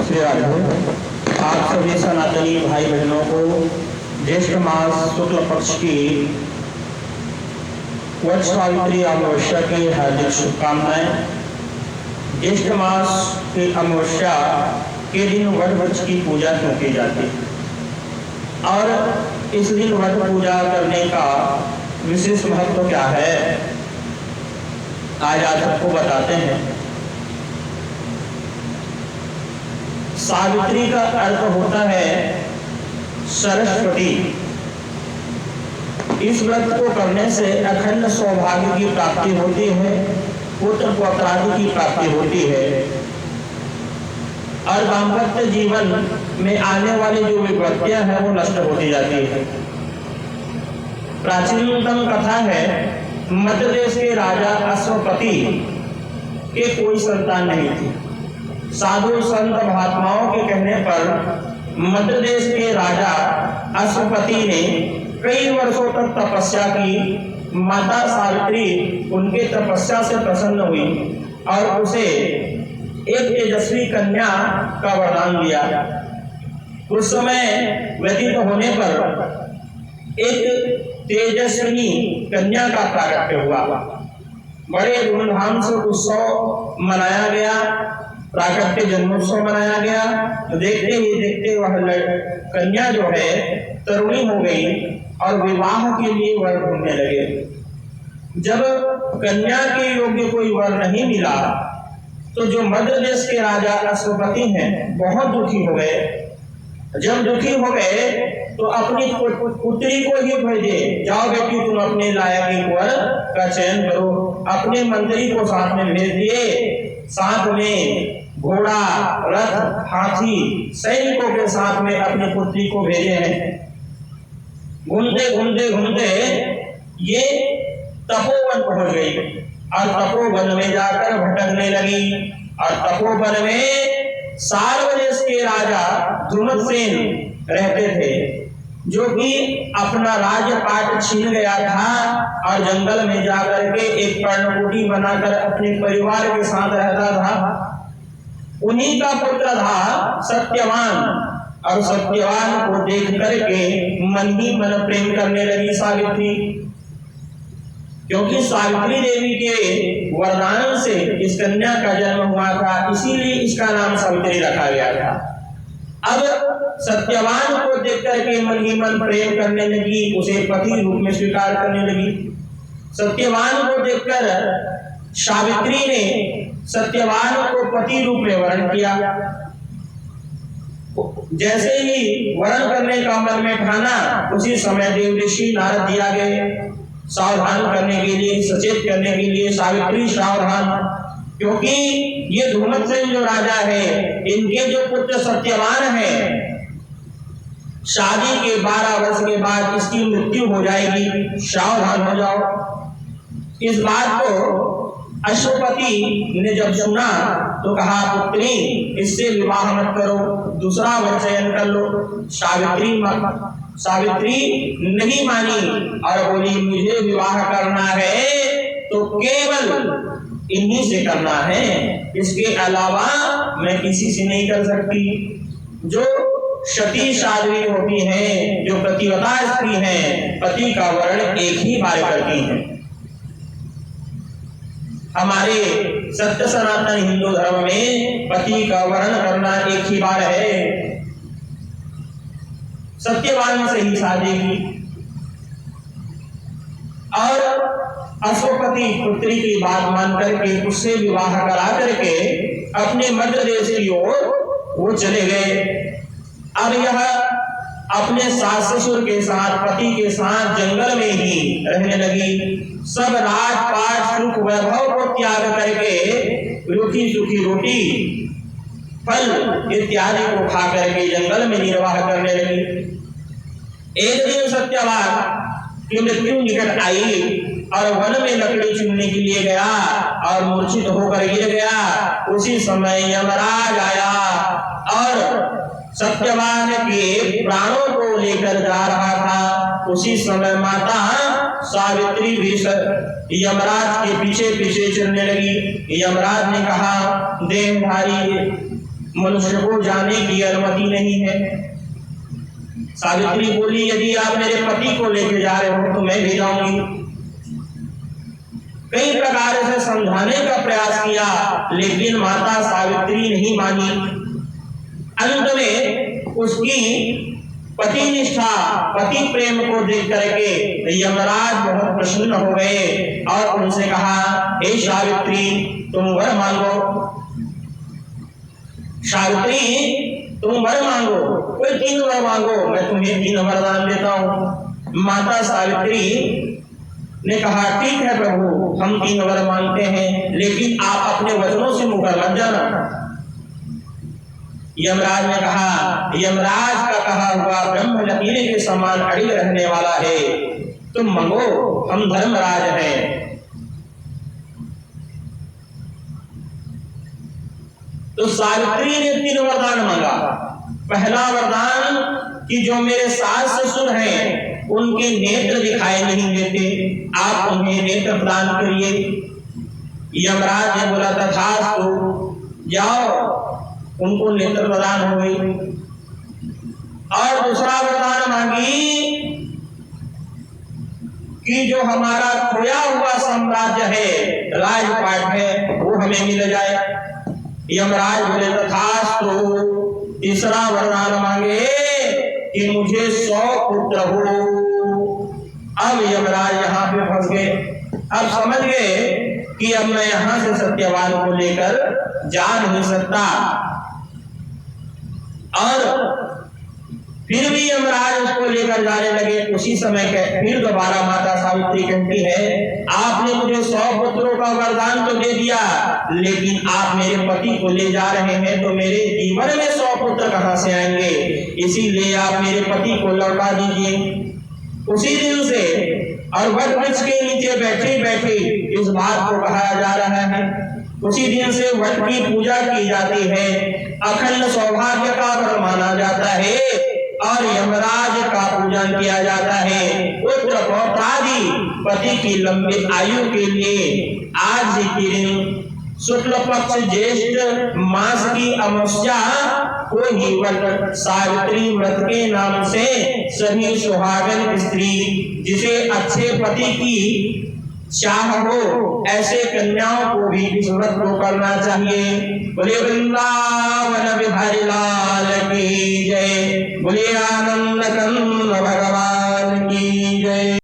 श्री राधे। आप सभी सनातनी भाई बहनों को ज्येष्ठ मास शुक्ल पक्ष की वट सावित्री अमावस्या की हार्दिक शुभकामनाएं। ज्येष्ठ मास की अमावस्या के दिन वट वृक्ष की पूजा क्यों की जाती है और इस दिन वट पूजा करने का विशेष महत्व क्या है, आज आप सबको बताते हैं। सावित्री का अर्थ होता है सरस्वती। इस व्रत को करने से अखंड सौभाग्य की प्राप्ति होती है, पुत्र पौत्रादि की प्राप्ति होती है और दाम्पत्य जीवन में आने वाली जो विपत्तियां हैं वो नष्ट होती जाती है। प्राचीनतम कथा है, मध्य देश के राजा अश्वपति के कोई संतान नहीं थी। साधु संत महात्माओं के कहने पर मध्य देश के राजा अश्वपति ने कई वर्षों तक तपस्या की। माता सावित्री उनके तपस्या से प्रसन्न हुई और उसे एक तेजस्वी कन्या का वरदान दिया। उस समय व्यतीत होने पर एक तेजस्विनी कन्या का प्राकट्य हुआ। बड़े धूमधाम से उत्सव मनाया गया, प्राकट्य जन्मोत्सव मनाया गया। तो देखते ही देखते वह कन्या जो है तरुणी हो गई और विवाह के लिए वर ढूंढने लगे। जब कन्या के योग्य कोई वर नहीं मिला तो जो मध्य देश के राजा अश्वपति हैं बहुत दुखी हो गए। जब दुखी हो गए तो अपनी पुत्री को ही भेजे, जाओ बेटी तुम अपने लायक एक वर का चयन करो। अपने मंत्री को साथ में भेज दिए, साथ में घोड़ा, रथ, हाथी, सैनिकों के साथ में अपनी पुत्री को भेजे हैं। घूमते घूमते घूमते ये तपोवन पहुंच गई और तपोवन में जाकर भटकने लगी। और तपोवन में सार्वदेश के राजा ध्रुमसेन रहते थे, जो कि अपना राजपाट छीन गया था और जंगल में जाकर के एक पर्णकुटी बनाकर अपने परिवार के साथ रहता था। उन्हीं का पुत्र था सत्यवान और सत्यवान को देख करके मन ही मन प्रेम करने लगी सावित्री, क्योंकि सावित्री देवी के वरदान से इस कन्या का जन्म हुआ था, इसीलिए इसका नाम सावित्री रखा गया था। अब सत्यवान को देख करके मन ही मन प्रेम करने लगी, उसे पति रूप में स्वीकार करने लगी। सत्यवान को देखकर सावित्री ने सत्यवान को पति रूप में वरण किया। जैसे ही वरण करने का मन में ठाना, उसी समय देव ऋषि नारद जी आ गए सावधान करने के लिए, सचेत करने के लिए। सावित्री सावधान, क्योंकि ये ध्रुमसेन जो राजा है, इनके जो पुत्र सत्यवान है, शादी के 12 वर्ष के बाद इसकी मृत्यु हो जाएगी, सावधान हो जाओ। इस बात को अश्वपति ने जब सुना तो कहा, पुत्री इससे विवाह मत करो, दूसरा वर चयन कर लो। सावित्री नहीं मानी और बोली, मुझे विवाह करना है तो केवल इन्हीं से करना है, इसके अलावा मैं किसी से नहीं कर सकती। जो सती साध्वी होती हैं, जो पतिव्रता स्त्री हैं, पति का वरण एक ही बार करती हैं। हमारे सत्य सनातन हिंदू धर्म में पति का वरण करना एक ही बार है। सत्यवान से ही शादी की और अश्वपति पुत्री की बात मान करके उससे विवाह करा करके अपने मध्य देश की ओर वो चले गए। अब यह अपने सास ससुर के साथ, पति के साथ जंगल में ही रहने लगी। सब राजपाट सुख वैभव को त्याग करके रूखी सूखी रोटी, फल इत्यादि को खा करके जंगल में निर्वाह करने लगी। एक दिन सत्यवान की मृत्यु निकट आई और वन में लकड़ी चुनने के लिए गया और मूर्छित होकर गिर गया। उसी समय यमराज आया और सत्यवान के प्राणों को लेकर जा रहा था। उसी समय माता सावित्री भी यमराज के पीछे पीछे चलने लगी। यमराज ने कहा, देहधारी मनुष्य को जाने की अनुमति नहीं है। सावित्री बोली, यदि आप मेरे पति को लेके जा रहे हो तो मैं भी जाऊंगी। कई प्रकार से समझाने का प्रयास किया, लेकिन माता सावित्री नहीं मानी। अंत में उसकी पति निष्ठा, पति प्रेम को देख करके यमराज बहुत प्रसन्न हो गए और उनसे कहा, हे सावित्री, तुम वर मांगो। सावित्री, तुम वर मांगो, कोई 3 वर मांगो, मैं तुम्हें 3 वरदान देता हूं। माता सावित्री ने कहा, ठीक है प्रभु, हम 3 वर मांगते हैं, लेकिन आप अपने वचनों से मुकर मत जाना। यमराज ने कहा, यमराज का कहा हुआ ब्रह्म लकीर के समान अड़िग रहने वाला है, तुम मांगो, हम धर्मराज हैं। तो सावित्री ने 3 वरदान मांगा। पहला वरदान कि जो मेरे सास ससुर हैं उनके नेत्र दिखाई नहीं देते, आप उन्हें नेत्र प्रदान करिए। यमराज ने बोला, तथास्तु, जाओ, उनको नेत्र प्रदान हो गई। और दूसरा वरदान मांगी कि जो हमारा खोया हुआ साम्राज्य है, राजपाट है, वो हमें मिल जाए। यमराज बोले, तथास्तु। तीसरा वरदान मांगे कि मुझे 100 पुत्र हो। अब यमराज यहाँ पे फंस गए। अब समझ गए कि अब मैं यहाँ से सत्यवान को लेकर जा नहीं सकता। और फिर भी यमराज उसको लेकर जाने लगे। उसी समय फिर दोबारा माता सावित्री कहती है, आपने मुझे 100 पुत्रों का वरदान तो दे दिया, लेकिन आप मेरे पति को ले जा रहे हैं, तो मेरे जीवन में 100 पुत्र कहां से आएंगे? इसीलिए आप मेरे पति को लौटा दीजिए। उसी दिन से और वट वृक्ष के नीचे बैठे बैठे इस बात को कहा जा रहा है। उसी दिन से वट की पूजा की जाती है, अखंड सौभाग्य का वर माना जाता है और यमराज का पूजन किया जाता है। पुत्र पौत्रादि पति की लंबित आयु के लिए आज के दिन शुक्ल पक्ष ज्येष्ठ मास की अमावस्या को ही व्रत सावित्री व्रत के नाम से सभी सुहागन स्त्री जिसे अच्छे पति की चाह हो, ऐसे कन्याओं को भी इस व्रत को करना चाहिए। बोले वृंदावन बिहारी लाल की जय, बोले आनंद कंद भगवान